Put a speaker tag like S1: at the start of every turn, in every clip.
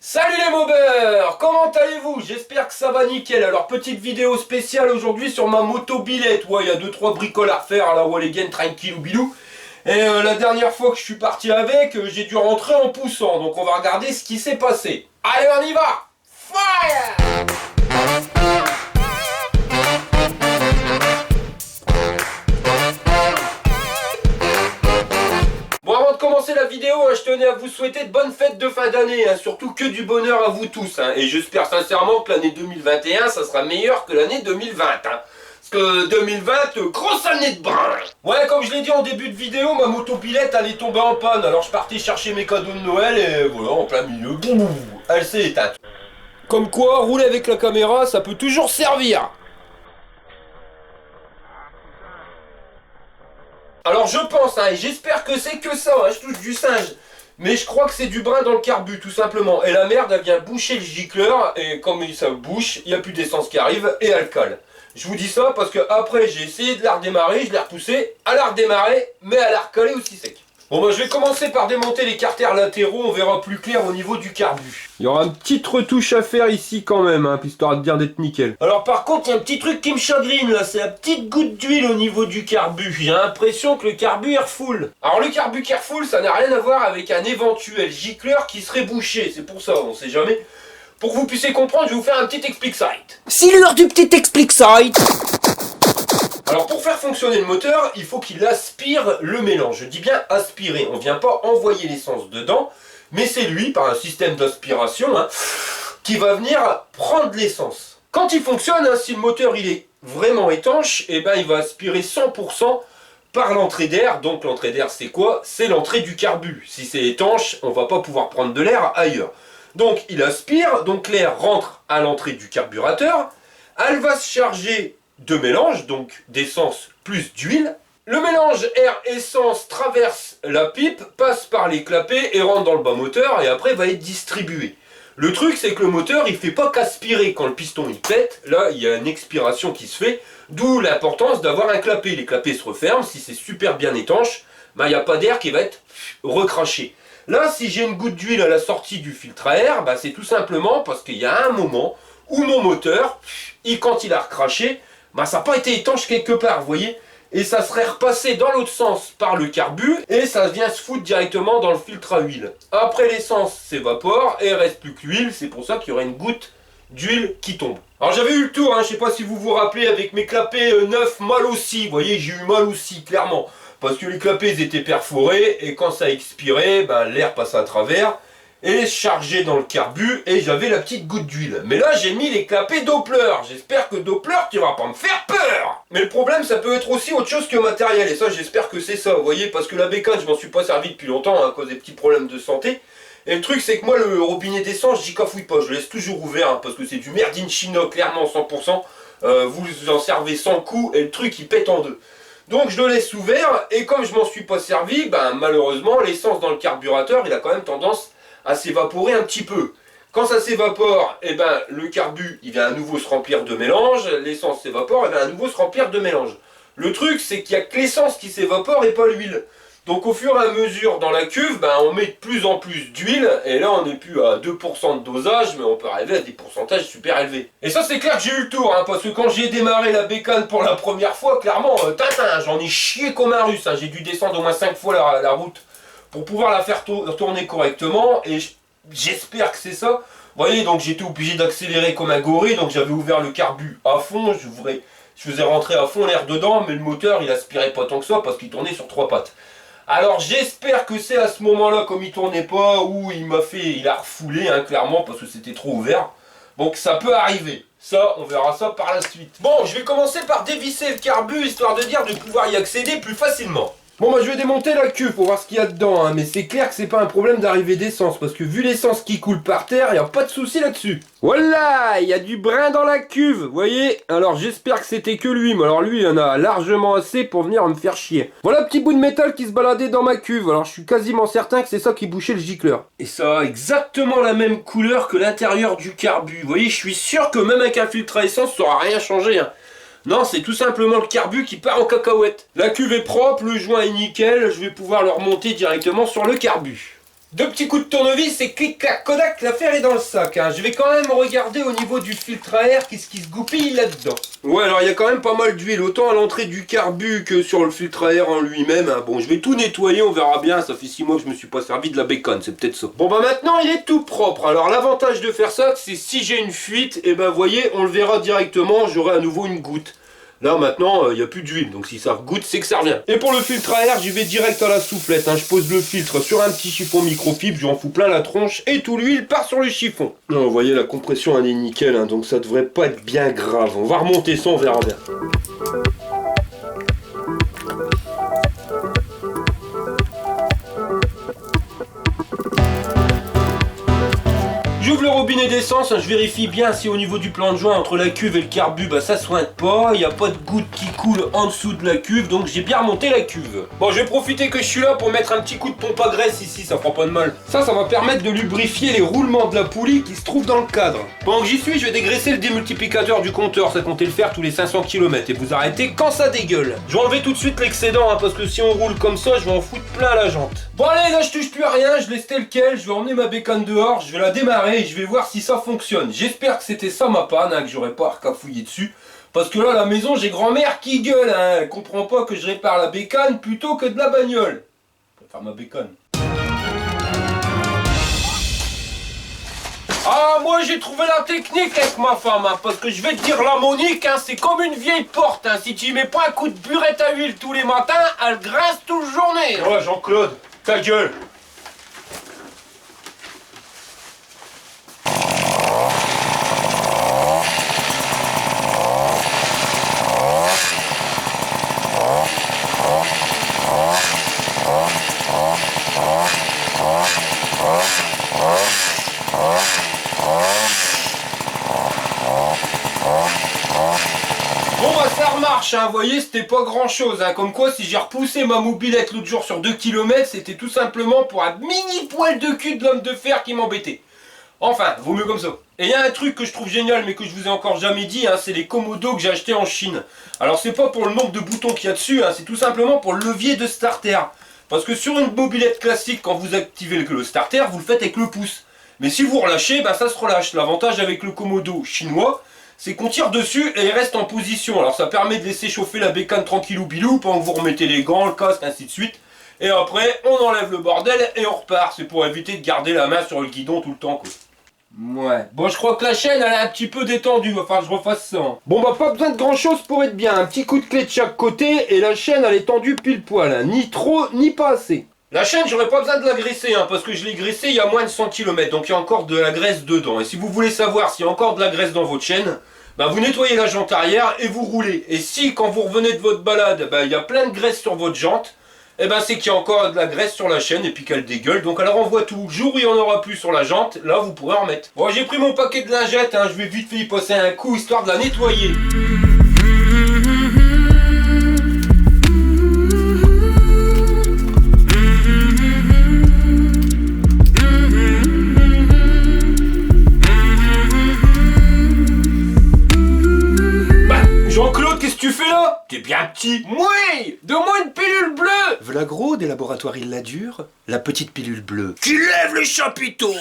S1: Salut les mobeurs, comment allez-vous? J'espère que ça va nickel. Alors petite vidéo spéciale aujourd'hui sur ma moto-billette. Ouais, il y a 2-3 bricoles à refaire à la Walligen, tranquille ou bilou. Et la dernière fois que je suis parti avec, j'ai dû rentrer en poussant. Donc on va regarder ce qui s'est passé. Allez, on y va! Fire! Bon, avant de commencer la vidéo, je tenais à vous souhaiter de bonnes fêtes de fin d'année, surtout que du bonheur à vous tous. Et j'espère sincèrement que l'année 2021, ça sera meilleur que l'année 2020. Parce que 2020, grosse année de brin. Ouais, comme je l'ai dit en début de vidéo, ma moto-pilette, elle est tombée en panne. Alors je partais chercher mes cadeaux de Noël et voilà, en plein milieu, boum, elle s'est éteinte. Comme quoi, rouler avec la caméra, ça peut toujours servir. Alors je pense, et j'espère que c'est que ça, je touche du singe. Mais je crois que c'est du brin dans le carbu, tout simplement. Et la merde, elle vient boucher le gicleur, et comme ça bouche, il n'y a plus d'essence qui arrive, et elle cale. Je vous dis ça parce que après j'ai essayé de la redémarrer, je l'ai repoussée, elle a redémarré, mais elle a recalé aussi sec. Bon bah je vais commencer par démonter les carters latéraux, on verra plus clair au niveau du carbu. Il y aura une petite retouche à faire ici quand même, histoire de dire d'être nickel. Alors par contre il y a un petit truc qui me chagrine là, c'est la petite goutte d'huile au niveau du carbu. J'ai l'impression que le carbu est refoule. Alors le carbu qui refoule, ça n'a rien à voir avec un éventuel gicleur qui serait bouché, c'est pour ça, on sait jamais. Pour que vous puissiez comprendre, je vais vous faire un petit explique site.
S2: C'est l'heure du petit explique site.
S1: Alors pour faire fonctionner le moteur, il faut qu'il aspire le mélange. Je dis bien aspirer, on ne vient pas envoyer l'essence dedans, mais c'est lui, par un système d'aspiration, qui va venir prendre l'essence. Quand il fonctionne, si le moteur il est vraiment étanche, il va aspirer 100% par l'entrée d'air. Donc l'entrée d'air c'est quoi? C'est l'entrée du carbu. Si c'est étanche, on ne va pas pouvoir prendre de l'air ailleurs. Donc il aspire, donc l'air rentre à l'entrée du carburateur, elle va se charger de mélange, donc d'essence plus d'huile. Le mélange air-essence traverse la pipe, passe par les clapets et rentre dans le bas moteur et après va être distribué. Le truc c'est que le moteur il fait pas qu'aspirer quand le piston il pète, là il y a une expiration qui se fait, d'où l'importance d'avoir un clapet. Les clapets se referment, si c'est super bien étanche, il n'y a pas d'air qui va être recraché. Là si j'ai une goutte d'huile à la sortie du filtre à air, c'est tout simplement parce qu'il y a un moment où mon moteur, quand il a recraché, ça n'a pas été étanche quelque part, vous voyez. Et ça serait repassé dans l'autre sens par le carbu, et ça vient se foutre directement dans le filtre à huile. Après l'essence s'évapore, et il ne reste plus que l'huile, c'est pour ça qu'il y aurait une goutte d'huile qui tombe. Alors j'avais eu le tour, je ne sais pas si vous vous rappelez, avec mes clapets neufs, mal aussi, vous voyez, j'ai eu mal aussi, clairement. Parce que les clapets ils étaient perforés, et quand ça expirait, l'air passait à travers, et chargé dans le carbu, et j'avais la petite goutte d'huile. Mais là j'ai mis les clapets Doppler. J'espère que Doppler tu vas pas me faire peur. Mais le problème ça peut être aussi autre chose que matériel, et ça j'espère que c'est ça, vous voyez, parce que la bécane je m'en suis pas servi depuis longtemps à cause des petits problèmes de santé. Et le truc c'est que moi le robinet d'essence j'y cafouille pas, je le laisse toujours ouvert, parce que c'est du merde in China, clairement 100%. Vous en servez sans coup et le truc il pète en deux. Donc je le laisse ouvert, et comme je m'en suis pas servi, malheureusement l'essence dans le carburateur il a quand même tendance à s'évaporer un petit peu. Quand ça s'évapore, le carbu il va à nouveau se remplir de mélange, l'essence s'évapore, elle va à nouveau se remplir de mélange. Le truc c'est qu'il n'y a que l'essence qui s'évapore et pas l'huile. Donc au fur et à mesure dans la cuve, on met de plus en plus d'huile, et là on n'est plus à 2% de dosage, mais on peut arriver à des pourcentages super élevés. Et ça c'est clair que j'ai eu le tour, parce que quand j'ai démarré la bécane pour la première fois, clairement, j'en ai chié comme un russe, j'ai dû descendre au moins 5 fois la route pour pouvoir la faire tourner correctement, et j'espère que c'est ça. Vous voyez, donc j'étais obligé d'accélérer comme un gorille, donc j'avais ouvert le carbu à fond, je faisais rentrer à fond l'air dedans, mais le moteur il aspirait pas tant que ça parce qu'il tournait sur 3 pattes. Alors j'espère que c'est à ce moment-là, comme il tournait pas, où il a refoulé, clairement, parce que c'était trop ouvert. Donc ça peut arriver. Ça, on verra ça par la suite. Bon, je vais commencer par dévisser le carbu, histoire de dire de pouvoir y accéder plus facilement. Bon je vais démonter la cuve pour voir ce qu'il y a dedans, mais c'est clair que c'est pas un problème d'arrivée d'essence, parce que vu l'essence qui coule par terre, il n'y a pas de souci là-dessus. Voilà, il y a du brin dans la cuve, vous voyez. Alors j'espère que c'était que lui, mais alors lui il en a largement assez pour venir me faire chier. Voilà un petit bout de métal qui se baladait dans ma cuve, alors je suis quasiment certain que c'est ça qui bouchait le gicleur. Et ça a exactement la même couleur que l'intérieur du carbu, vous voyez, je suis sûr que même avec un filtre à essence ça n'aura rien changé. Non, c'est tout simplement le carbu qui part en cacahuète. La cuve est propre, le joint est nickel, je vais pouvoir le remonter directement sur le carbu. Deux petits coups de tournevis et clic-clac, Kodak, l'affaire est dans le sac. Hein. Je vais quand même regarder au niveau du filtre à air, qu'est-ce qui se goupille là-dedans. Ouais, alors il y a quand même pas mal d'huile, autant à l'entrée du carbu que sur le filtre à air en lui-même. Hein. Bon, je vais tout nettoyer, on verra bien, ça fait 6 mois que je me suis pas servi de la bacon, c'est peut-être ça. Bon bah maintenant il est tout propre. Alors l'avantage de faire ça, c'est si j'ai une fuite, et ben voyez, on le verra directement, j'aurai à nouveau une goutte. Là maintenant il n'y a plus d'huile, donc si ça goutte c'est que ça revient. Et pour le filtre à air, j'y vais direct à la soufflette, hein. Je pose le filtre sur un petit chiffon microfibre, j'en fous plein la tronche et tout l'huile part sur le chiffon. Non, vous voyez la compression elle est nickel, hein, donc ça devrait pas être bien grave. On va remonter ça, on verra bien. J'ouvre le robinet d'essence, je vérifie bien si au niveau du plan de joint entre la cuve et le carbu, bah ça sointe pas, il n'y a pas de goutte qui coule en dessous de la cuve, donc j'ai bien remonté la cuve. Bon, je vais profiter que je suis là pour mettre un petit coup de pompe à graisse ici, ça fera pas de mal. Ça va permettre de lubrifier les roulements de la poulie qui se trouvent dans le cadre. Pendant que j'y suis, je vais dégraisser le démultiplicateur du compteur, ça comptait le faire tous les 500 km et vous arrêtez quand ça dégueule. Je vais enlever tout de suite l'excédent, hein, parce que si on roule comme ça, je vais en foutre plein la jante. Bon allez, là je touche plus à rien, je laisse tel quel, je vais emmener ma bécane dehors, je vais la démarrer et je vais voir si ça fonctionne. J'espère que c'était ça ma panne, hein, que j'aurais pas à recafouiller dessus. Parce que là, à la maison, j'ai grand-mère qui gueule, hein, elle comprend pas que je répare la bécane plutôt que de la bagnole. Enfin, ma bécane. Ah, moi j'ai trouvé la technique avec ma femme, hein, parce que je vais te dire la Monique, hein, c'est comme une vieille porte, hein, si tu y mets pas un coup de burette à huile tous les matins, elle grince toute la journée. Ouais, Jean-Claude, ta gueule. Bon bah ça remarche, hein, vous voyez, c'était pas grand chose, hein, comme quoi si j'ai repoussé ma mobilette l'autre jour sur 2 km, c'était tout simplement pour un mini poil de cul de l'homme de fer qui m'embêtait. Enfin, vaut mieux comme ça. Et il y a un truc que je trouve génial mais que je vous ai encore jamais dit, hein, c'est les commodos que j'ai achetés en Chine. Alors c'est pas pour le nombre de boutons qu'il y a dessus, hein, c'est tout simplement pour le levier de starter. Parce que sur une mobilette classique, quand vous activez le starter, vous le faites avec le pouce. Mais si vous relâchez, bah ça se relâche. L'avantage avec le commodo chinois, c'est qu'on tire dessus et il reste en position. Alors ça permet de laisser chauffer la bécane tranquillou bilou pendant que vous remettez les gants, le casque, ainsi de suite. Et après, on enlève le bordel et on repart. C'est pour éviter de garder la main sur le guidon tout le temps, quoi. Ouais. Bon, je crois que la chaîne, elle est un petit peu détendue. Va falloir que je refasse ça. Hein. Bon, bah, pas besoin de grand chose pour être bien. Un petit coup de clé de chaque côté et la chaîne, elle est tendue pile poil. Hein. Ni trop, ni pas assez. La chaîne, j'aurais pas besoin de la graisser, hein, parce que je l'ai graissée il y a moins de 100 km. Donc, il y a encore de la graisse dedans. Et si vous voulez savoir s'il y a encore de la graisse dans votre chaîne, bah, vous nettoyez la jante arrière et vous roulez. Et si, quand vous revenez de votre balade, bah, il y a plein de graisse sur votre jante, et ben c'est qu'il y a encore de la graisse sur la chaîne et puis qu'elle dégueule. Donc elle renvoie tout. Le jour où il n'y en aura plus sur la jante, là vous pourrez en remettre. Bon, j'ai pris mon paquet de lingettes, hein, je vais vite fait y passer un coup histoire de la nettoyer. Jean-Claude, qu'est-ce que tu fais là? T'es bien petit. Oui. Donne-moi une pilule bleue.
S2: V'là gros des laboratoires Illadure, la petite pilule bleue.
S1: Qui lève les chapiteaux.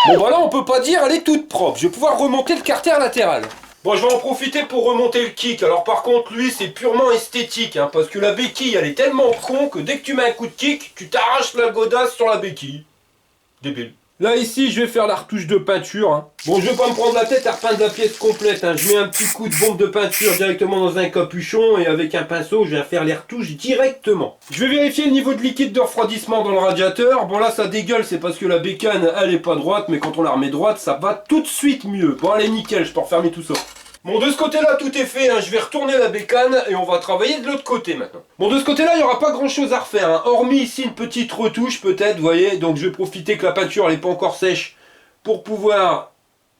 S1: Bon bah là on peut pas dire, elle est toute propre. Je vais pouvoir remonter le carter latéral. Bon, je vais en profiter pour remonter le kick. Alors par contre, lui, c'est purement esthétique, hein, parce que la béquille, elle est tellement con que dès que tu mets un coup de kick, tu t'arraches la godasse sur la béquille. Débile. Là, ici, je vais faire la retouche de peinture. Hein. Bon, je vais pas me prendre la tête à repeindre la pièce complète. Hein. Je mets un petit coup de bombe de peinture directement dans un capuchon et avec un pinceau, je vais faire les retouches directement. Je vais vérifier le niveau de liquide de refroidissement dans le radiateur. Bon, là, ça dégueule, c'est parce que la bécane, elle est pas droite, mais quand on la remet droite, ça va tout de suite mieux. Bon, allez, nickel, je peux refermer tout ça. Bon, de ce côté-là, tout est fait, hein. Je vais retourner la bécane et on va travailler de l'autre côté maintenant. Bon, de ce côté-là, il n'y aura pas grand-chose à refaire, hein. Hormis ici une petite retouche peut-être, vous voyez. Donc je vais profiter que la peinture n'est pas encore sèche pour pouvoir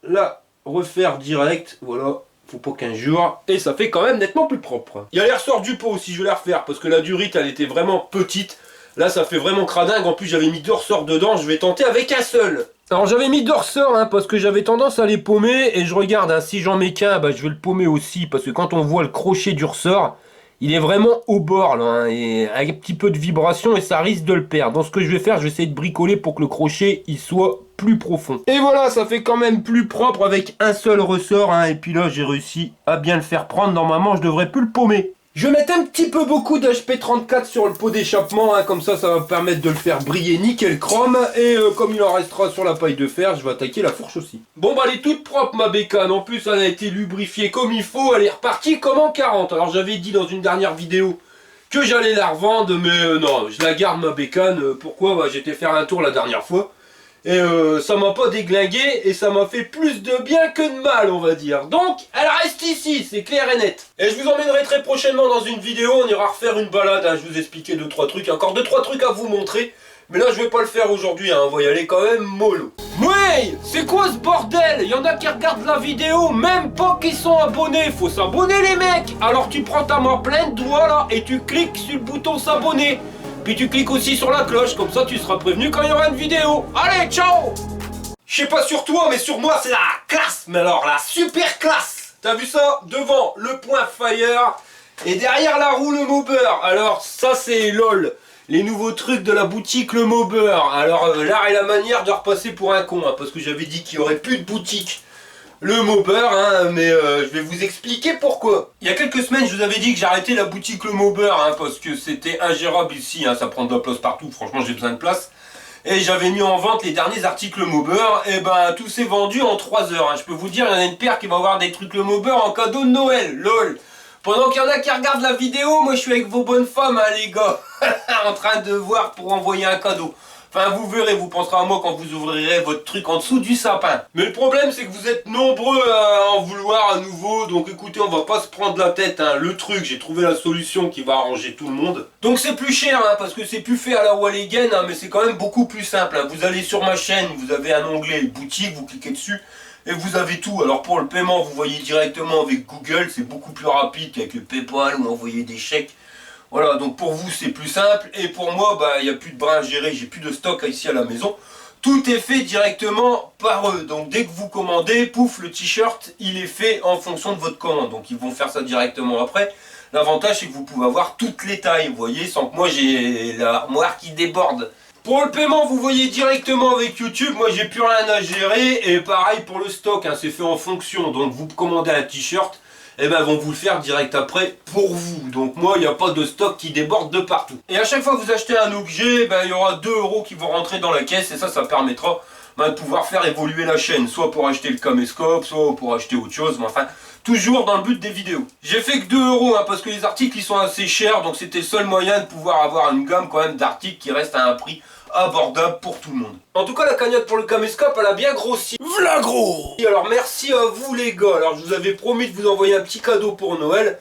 S1: la refaire direct. Voilà, faut pas 15 jours. Et ça fait quand même nettement plus propre. Il y a les ressorts du pot aussi, je vais les refaire parce que la durite, elle était vraiment petite. Là, ça fait vraiment cradingue. En plus, j'avais mis 2 ressorts dedans. Je vais tenter avec un seul. Alors, j'avais mis 2 ressorts hein, parce que j'avais tendance à les paumer. Et je regarde, hein, si j'en mets qu'un, bah, je vais le paumer aussi. Parce que quand on voit le crochet du ressort, Il est vraiment au bord là, hein, et avec un petit peu de vibration et ça risque de le perdre. Donc ce que je vais faire, je vais essayer de bricoler pour que le crochet il soit plus profond. Et voilà, ça fait quand même plus propre avec un seul ressort, hein, et puis là j'ai réussi à bien le faire prendre. Normalement je devrais plus le paumer. Je vais mettre un petit peu beaucoup d'HP34 sur le pot d'échappement, hein, comme ça va me permettre de le faire briller nickel chrome. Et comme il en restera sur la paille de fer, je vais attaquer la fourche aussi. Bon bah elle est toute propre ma bécane, en plus elle a été lubrifiée comme il faut, elle est repartie comme en 40. Alors j'avais dit dans une dernière vidéo que j'allais la revendre, mais non, je la garde ma bécane. Pourquoi? Bah, j'étais faire un tour la dernière fois. Et ça m'a pas déglingué et ça m'a fait plus de bien que de mal, on va dire. Donc, elle reste ici, c'est clair et net. Et je vous emmènerai très prochainement dans une vidéo, on ira refaire une balade, hein, je vous expliquer 2-3 trucs, encore 2-3 trucs à vous montrer. Mais là, je vais pas le faire aujourd'hui, hein, on va y aller quand même mollo. Ouais, c'est quoi ce bordel? Il y en a qui regardent la vidéo, même pas qui sont abonnés. Faut s'abonner les mecs. Alors tu prends ta main plein de doigts là et tu cliques sur le bouton s'abonner. Puis tu cliques aussi sur la cloche, comme ça tu seras prévenu quand il y aura une vidéo. Allez, ciao! Je sais pas sur toi, mais sur moi c'est la classe. Mais alors la super classe. T'as vu ça? Devant le point fire et derrière la roue le Mauber. Alors ça c'est LOL. Les nouveaux trucs de la boutique le Mauber. Alors l'art et la manière de repasser pour un con, hein, parce que j'avais dit qu'il y aurait plus de boutique le Mauber, hein, mais je vais vous expliquer pourquoi. Il y a quelques semaines, je vous avais dit que j'arrêtais la boutique le Mauber, hein, parce que c'était ingérable ici, hein, ça prend de la place partout, franchement j'ai besoin de place. Et j'avais mis en vente les derniers articles Mauber, et ben tout s'est vendu en 3 heures. Hein. Je peux vous dire, il y en a une paire qui va avoir des trucs le Mauber en cadeau de Noël, lol. Pendant qu'il y en a qui regardent la vidéo, moi je suis avec vos bonnes femmes, hein, les gars, en train de voir pour envoyer un cadeau. Enfin, vous verrez, vous penserez à moi quand vous ouvrirez votre truc en dessous du sapin. Mais le problème, c'est que vous êtes nombreux à en vouloir à nouveau. Donc écoutez, on va pas se prendre la tête. Hein. Le truc, j'ai trouvé la solution qui va arranger tout le monde. Donc c'est plus cher, hein, parce que c'est plus fait à la Walligen, hein, mais c'est quand même beaucoup plus simple. Hein. Vous allez sur ma chaîne, vous avez un onglet boutique, vous cliquez dessus. Et vous avez tout. Alors pour le paiement, vous voyez directement avec Google. C'est beaucoup plus rapide qu'avec le PayPal ou envoyer des chèques. Voilà, donc pour vous c'est plus simple, et pour moi, bah, il n'y a plus de brin à gérer, j'ai plus de stock ici à la maison. Tout est fait directement par eux, donc dès que vous commandez, pouf, le t-shirt, il est fait en fonction de votre commande, donc ils vont faire ça directement après. L'avantage c'est que vous pouvez avoir toutes les tailles, vous voyez, sans que moi j'ai l'armoire qui déborde. Pour le paiement, vous voyez directement avec YouTube, moi j'ai plus rien à gérer, et pareil pour le stock, hein, c'est fait en fonction, donc vous commandez un t-shirt, et ben vont vous le faire direct après pour vous. Donc moi il n'y a pas de stock qui déborde de partout. Et à chaque fois que vous achetez un objet, ben, il y aura 2 € qui vont rentrer dans la caisse, et ça permettra de pouvoir faire évoluer la chaîne, soit pour acheter le caméscope, soit pour acheter autre chose, mais enfin toujours dans le but des vidéos. J'ai fait que 2 € hein, parce que les articles ils sont assez chers, donc c'était le seul moyen de pouvoir avoir une gamme quand même d'articles qui reste à un prix abordable pour tout le monde. En tout cas la cagnotte pour le caméscope elle a bien grossi. V'là gros! Alors merci à vous les gars, alors je vous avais promis de vous envoyer un petit cadeau pour Noël.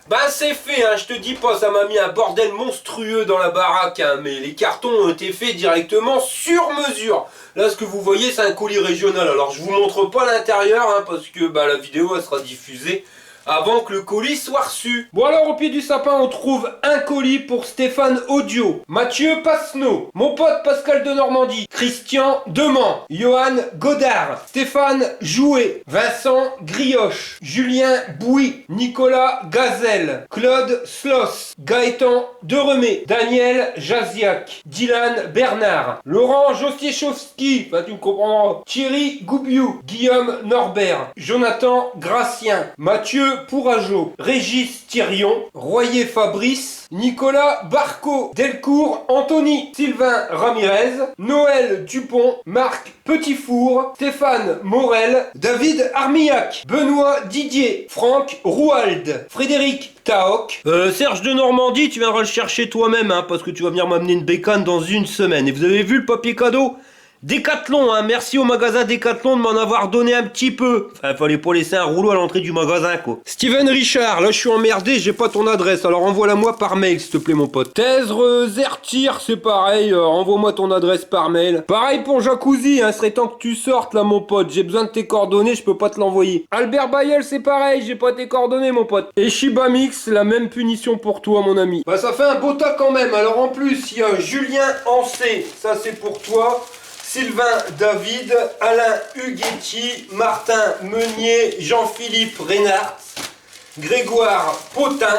S1: Ben c'est fait, hein, je te dis pas, ça m'a mis un bordel monstrueux dans la baraque, hein, mais les cartons ont été faits directement sur mesure. Là ce que vous voyez c'est un colis régional, alors je vous montre pas l'intérieur, hein, parce que bah, la vidéo elle sera diffusée avant que le colis soit reçu. Bon alors au pied du sapin on trouve un colis pour Stéphane Audio, Mathieu Pasneau, mon pote Pascal de Normandie, Christian Demant, Johan Godard, Stéphane Jouet, Vincent Grioche, Julien Bouy, Nicolas Gazelle, Claude Sloss, Gaëtan Deremé, Daniel Jaziak, Dylan Bernard, Laurent Jostiechowski, enfin tu me comprendras, Thierry Goubiou, Guillaume Norbert, Jonathan Gracien, Mathieu Pourrageau, Régis Thirion, Royer Fabrice, Nicolas Barco, Delcourt Anthony, Sylvain Ramirez, Noël Dupont, Marc Petitfour, Stéphane Morel, David Armillac, Benoît Didier, Franck Rouald, Frédéric Taoc, Serge de Normandie, tu viendras le chercher toi-même, hein, parce que tu vas venir m'amener une bécane dans une semaine. Et vous avez vu le papier cadeau? Décathlon, hein, merci au magasin Décathlon de m'en avoir donné un petit peu. Enfin, fallait pas laisser un rouleau à l'entrée du magasin, quoi. Steven Richard, là je suis emmerdé, j'ai pas ton adresse, alors envoie-la moi par mail, s'il te plaît, mon pote. Thèse Zertir, c'est pareil, envoie-moi ton adresse par mail. Pareil pour Jacuzzi, hein, serait temps que tu sortes, là, mon pote, j'ai besoin de tes coordonnées, je peux pas te l'envoyer. Albert Bayel, c'est pareil, j'ai pas tes coordonnées, mon pote. Et Shiba Mix, la même punition pour toi, mon ami. Bah, ça fait un beau tas quand même, alors en plus, il y a Julien Ancé, ça c'est pour toi. Sylvain David, Alain Huguetti, Martin Meunier, Jean-Philippe Reynard, Grégoire Potin,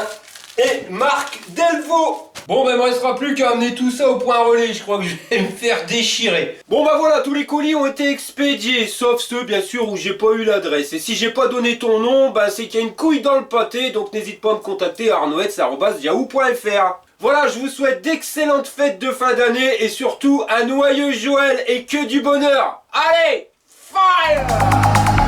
S1: et Marc Delvaux. Bon, ben, il me restera plus qu'à amener tout ça au point relais. Je crois que je vais me faire déchirer. Bon, bah voilà, tous les colis ont été expédiés, sauf ceux, bien sûr, où j'ai pas eu l'adresse. Et si j'ai pas donné ton nom, bah c'est qu'il y a une couille dans le pâté, donc n'hésite pas à me contacter à arnoetz@yahoo.fr. Voilà, je vous souhaite d'excellentes fêtes de fin d'année et surtout un noyeux Joël et que du bonheur. Allez, fire!